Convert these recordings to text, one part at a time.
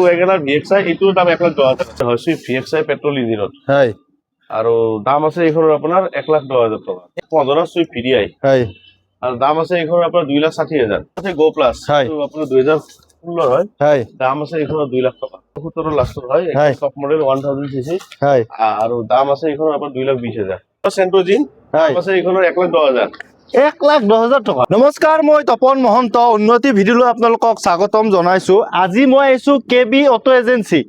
ওয়াগনাৰ VXI এইটোৰ দাম 1,10,000 হয়। সুইফট ভিএক্সআই পেট্ৰল ইঞ্জিনত হয় আৰু দাম আছে এইখনৰ আপোনাৰ 1,10,000 টকা। 15 সুইফট ভিডিআই হয় আৰু দাম আছে এইখনৰ আপোনাৰ 2,60,000 আছে। গো প্লাছ আপোনাৰ 2016 হয়। হয় দাম আছে এইখনৰ 2 লাখ টকা। 17 লাষ্টৰ হয়। টপ মডেল 1000 সিসি হয় আৰু দাম আছে এইখনৰ আপোনাৰ 2,20,000। সেন্ট্ৰোজিন দাম আছে এইখনৰ 1,10,000। 1,10,000 টকা। নমস্কাৰ, মই তপন মহন্ত উন্নতি ভিডিঅ'লৈ আপোনালোকক স্বাগতম জনাইছো। আজি মই আহিছো কেবি অটো এজেঞ্চি।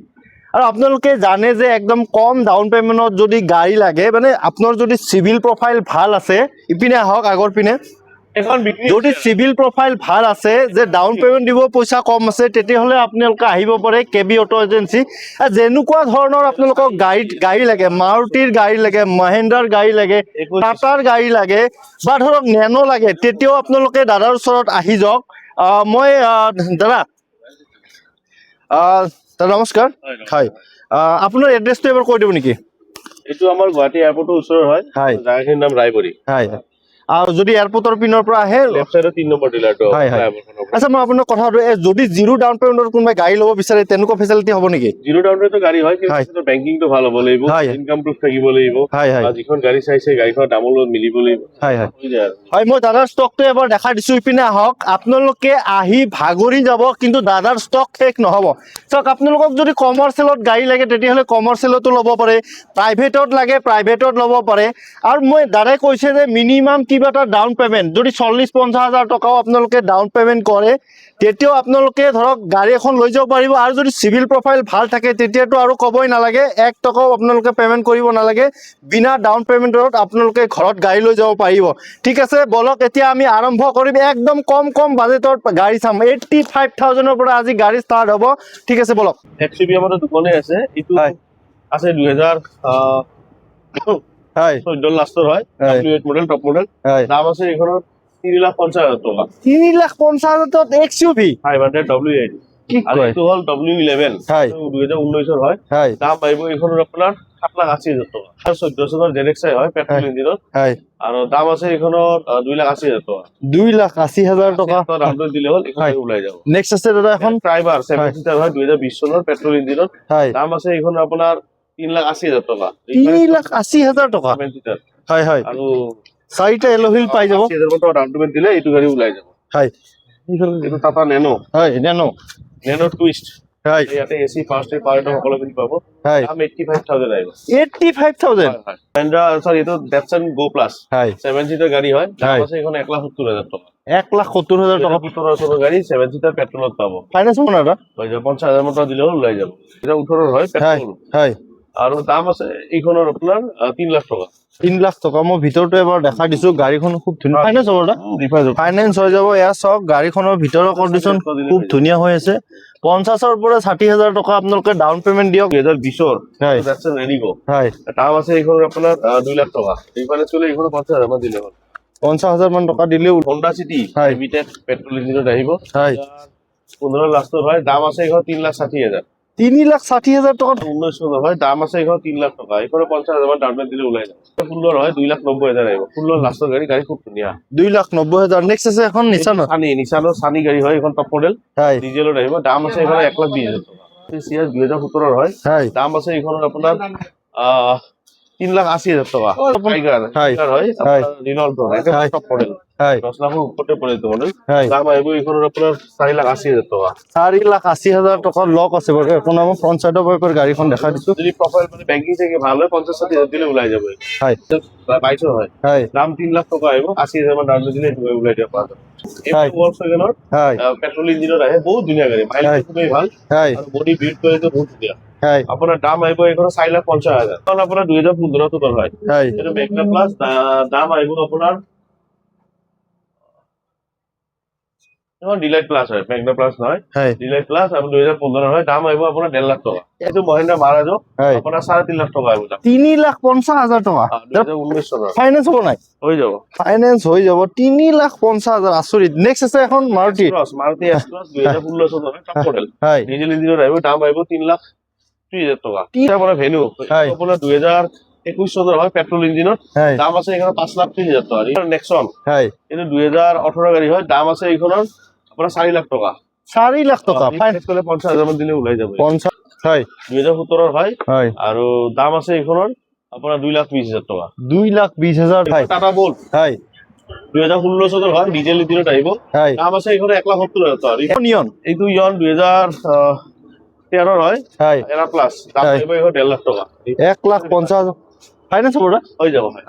আৰু আপোনালোকে জানে যে একদম কম ডাউন পেমেণ্টত যদি গাড়ী লাগে, মানে আপোনাৰ যদি চিভিল প্ৰফাইল ভাল আছে, ইপিনে আহক আগৰ পিনে, যদি চিভিল প্ৰফাইল ভাল আছে যে ডাউন পেমেণ্ট দিব পইচা কম আছে, তেতিয়াহ'লে আপোনালোকে আহিব পাৰে কেবি অটো এজেঞ্চি। যেনেকুৱা ধৰণৰ আপোনালোকক গাড়ী লাগে, মাৰুতিৰ গাড়ী লাগে, মহেন্দ্ৰাৰ গাড়ী লাগে, টাটাৰ গাড়ী লাগে বা ধৰক নেনো লাগে, তেতিয়াও আপোনালোকে দাদাৰ ওচৰত আহি যাওক। মই দাদা নমস্কাৰ। হয়, আপোনাৰ এড্ৰেছটো এবাৰ কৈ দিব নেকি? এইটো আমাৰ গুৱাহাটী এয়াৰপৰ্টৰ ওচৰৰ হয়। জাগাখিনিৰ নাম ৰায়বৰী। হয়, আৰু যদি এয়াৰপৰ্টৰ পিনৰ পৰা আহে লেফ্ট সাইডৰ 3 নম্বৰ ডিলাৰটো। আচ্ছা, মই আপোনাৰ কথা যদি জিৰ' ডাউন পেমেণ্টত কোনোবাই গাড়ী ল'ব বিচাৰে, তেনেকুৱা ফেচিলিটি হ'ব নেকি? জিৰ' ডাউন পেমেণ্টৰ গাড়ী হয়, কিন্তু বেংকিংটো ভাল হ'ব লাগিব, ইনকাম প্ৰুফ থাকিব লাগিব, যিখন গাড়ী চাইছে গাড়ীখনৰ দামৰ লগত মিলিব লাগিব। হয়, মই দাদাৰ ষ্টকটো এবাৰ দেখাই দিছো। ইপিনে আহক, আপোনালোকে আহি ভাগৰি যাব, কিন্তু দাদাৰ ষ্টক শেষ নহ'ব। চাওক, আপোনালোকক যদি কমাৰ্চিয়েলত গাড়ী লাগে, তেতিয়াহ'লে কমাৰ্চিয়েলতো ল'ব পাৰে, প্ৰাইভেটত লাগে প্ৰাইভেটত ল'ব পাৰে। আৰু মই দাদাই কৈছে যে মিনিমাম কিবা এটা ডাউন পেমেণ্ট যদি 40-50 হাজাৰ টকাও আপোনালোকে ডাউন পেমেণ্ট কৰে, তেতিয়াও আপোনালোকে ধৰক গাড়ী এখন লৈ যাব পাৰিব। আৰু যদি চিভিল প্ৰফাইল ভাল থাকে, তেতিয়াতো আৰু ক'বই নালাগে, 1 টকাও আপোনালোকে পেমেণ্ট কৰিব নালাগে। বিনা ডাউন পেমেণ্টত আপোনালোকে ঘৰত গাড়ী লৈ যাব পাৰিব। ঠিক আছে, বলক এতিয়া আমি আৰম্ভ কৰিম। একদম কম বাজেটৰ গাড়ী চাম। 85,000ৰ পৰা আজি গাড়ী ষ্টাৰ্ট হ'ব। ঠিক আছে, বলক। এক্সিবি আমাৰ দোকানে আছে। এইটো আছে 2014 লাষ্টৰ হয়। W8 model, top model. দাম আছে এইখনৰ 3,50,000 টকা। 3,50,000 এক্সইউভি 500 W8। আৰু এইটো হ'ল W11, 2019ৰ হয়। দাম আহিব এইখনৰ আপোনাৰ 7,80,000 টকা। 14 চনৰ ZXi হয়, পেট্ৰল ইঞ্জিনত। আৰু দাম আছে এইখনৰ 2,80,000 টকা। 2,80,000 টকা দামটো দিলে হ'ল, এইখন ওলাই যাব। নেক্সট আছে দাদা এখন ট্ৰাইবাৰ 7 সিটাৰ হয়, 2020 চনৰ পেট্ৰল ইঞ্জিনত। দাম আছে এইখনৰ আপোনাৰ 3,80,000 টকা। 3,80,000 টকা। 7 সিটাৰ। হয় হয়, আৰু 4টা এল'হুইল পাই যাব। 80,000 টকা ডাউন পেমেণ্ট দিলে এইটো গাড়ী ওলাই যাব। হয়, এইটো টাটা নেনো। হয়, নেনো টুইষ্ট। হয়, ইয়াতে এসি ফাৰ্ষ্ট এড পাৰ্ট সকলোখিনি পাব। দাম 85,000 আহিব। 85,000। মহিন্দ্ৰা, সৰি, এইটো ডেটসন গো প্লাছ 7 সিটাৰ গাড়ী হয়। দাম আছে এইখন 1,70,000 টকা। 1,70,000 টকা। 17 চনৰ গাড়ী 7 সিটাৰ পেট্ৰলত পাব। ফাইনেন্স হ'ব না দাদা? হৈ যাব, 50,000 টকা দিলেও ওলাই যাব। এটা 18 হয় পেট্ৰল। হয়, আৰু দাম আছে এইখনৰ আপোনাৰ 3 লাখ টকা। 3 লাখ টকা। মই ভিতৰটো এবাৰ দেখাই দিছো। গাড়ীখন খুব ধুনীয়া। ফাইনেন্স হ'ব দাদা? ফাইনেন্স হৈ যাব। এয়া চাওক, গাড়ীখনৰ ভিতৰৰ কণ্ডিশ্যন খুব ধুনীয়া হৈ আছে। 50,000ৰ পৰা 60,000 টকা আপোনালোকে ডাউন পেমেণ্ট দিয়ক। 2020ৰ ৰেডিগো। দাম আছে এইখনৰ আপোনাৰ 2 লাখ টকা। এইফালে চলে এইখনৰ 50,000 মান দিলে হ'ল। 50,000 মান টকা দিলেও হণ্ডা চিটি লিমিটেড পেট্ৰল ইঞ্জিনত আহিব। 15 লাষ্টৰ হয়। দাম আছে এইখন 3,60,000। 3,60,000 টকা। 19 চনৰ হয়। দাম আছে এইখন 3 লাখ টকা। এইখনৰ 50,000 মান ডাউন পেমেণ্ট দিলে ওলাই যাব। 16 হয়, 2,90,000 আহিব। 16 লাষ্টৰ গাড়ী খুব ধুনীয়া। 2,90,000। নেক্সট আছে এখন নিছানৰ সানি গাড়ী হয়। এইখন টপ মডেল ডিজেলত আহিব। দাম আছে এইখন 1,20,000 টকা। সিএছ 2017ৰ হয়। দাম আছে এইখনৰ আপোনাৰ 3,80,000 টকা। টাইগাৰ হয়, ৰিনল্ট হয়, টপ মডেল। 10 লাখৰ ওপৰতে পৰে এইটো মডেল। দাম আহিব এইখনৰ আপোনাৰ 4,80,000 টকা। 4,80,000 টকাৰ লক আছে বাৰু। এখন মই ফ্ৰণ্ট চাইডৰ পৰা গাড়ীখন দেখাই দিছো। যদি প্ৰফাইল মানে বেংকিং থেকে ভাল হয়, 50,000 দিলে ওলাই যাব। হয়, 22 হয়। দাম 3 লাখ টকা আহিব। 80,000 মান ডাউন দিলে এইটো ওলাই যাব। ভলক্সৱাগনৰ পেট্ৰল ইঞ্জিনত আহে। বহুত ধুনীয়া গাড়ী, মাইলেজ খুবেই ভাল আৰু বডি বিল্ড কৰিলে বহুত ধুনীয়া। আপোনাৰ দাম আহিব এইখন 4,50,000। আপোনাৰ 2015 চনৰ হয়। এইটো মেগনা প্লাছ। দাম আহিব আপোনাৰ ডিলাইট প্লাছ হয়, মেগনা প্লাছ নহয়। ডিলাইট প্লাছ আপোনাৰ 2015 হয়। দাম আহিব আপোনাৰ 1.5 লাখ টকা। এইটো মহিন্দ্ৰা মাৰাজো আপোনাৰ 3.5 লাখ টকা আহিব। 3,50,000 টকা। 2019 চনৰ। ফাইনেন্স হ'ব নাই? হৈ যাব। ফাইনেন্স হৈ যাব। 3,50,000। আচৰিত। নেক্সট আছে এখন মাৰুতি এক্স-ক্ৰছ 2016 চনৰ টপ মডেল। ডিজেল ইঞ্জিনত আহিব। দাম আহিব 3,30,000 টকা। আপোনাৰ ভেনু আপোনাৰ 2021 চনৰ হয়, পেট্ৰল ইঞ্জিনত। দাম আছে এইখনৰ 5,30,000 টকা। নেক্সন এইটো 2018 গাড়ী হয়। দাম আছে এইখনৰ আপোনাৰ 4 লাখ টকা। 4 লাখ টকা ফাইনেন্স করলে 50,000 মান দিলে ওলাই যাব 50 হয় 2017 হয় হয় আৰু দাম আছে এইখনৰ আপোনাৰ 2,20,000 টকা 2,20,000 হয় টাটা বোল্ট হয় 2016 চনৰ হয় ডিজেল ইঞ্জিনত আহিব হয় দাম আছে এইখনৰ 1,70,000 টকা নিয়ন এইটো ইয়ন 2013 হয় হয় এৰা প্লাস দাম হয়। আহিব এইখন 1.5 লাখ টকা 1,50,000 ফাইনেন্স হ'ব হৈ যাব হয়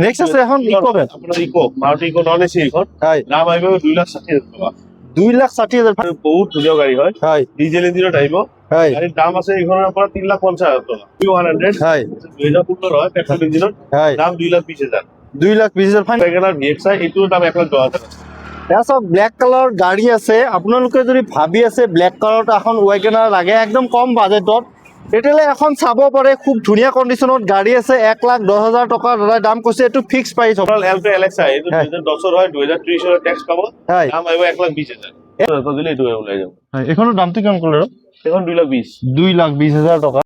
নেক্সট আছে এখন ইকো ভেন আপোনাৰ Eeco Maruti Eeco non AC এইখন হয় দাম আহিব 2,60,000 টকা 2,60,000 বহুত ধুনীয়া গাড়ী হয় হয় ডিজেল ইঞ্জিনত আহিব হয় গাড়ীৰ দাম আছে এইখনৰ পৰা 3,50,000 টকা 200 হয় 2015 হয় পেট্ৰল ইঞ্জিনত হয় দাম 2,20,000 2,20,000 ফাইন WagonR VXI এইটোৰ দাম 1,10,000 এয়া চাওক ব্লেক কালাৰ গাড়ী আছে আপোনালোকে যদি ভাবি আছে ব্লেক কালাৰত এখন WagonR লাগে একদম কম বাজেটত তেতিয়াহ'লে এখন চাব পাৰে খুব ধুনীয়া কণ্ডিশ্যনত গাড়ী আছে 1,10,000 টকা দাদা দাম কৈছে এইটো ফিক্স প্ৰাইচ হ'ব এলটো LXI এইটো 2010 হয় 2030 চনৰ টেক্স পাব হয় দাম আহিব 1,20,000 তো দিলে এইটো ওলাই যাব এইখনৰ দামটো কিমান ক'লে এইখন 2,20,000 2,20,000 টকা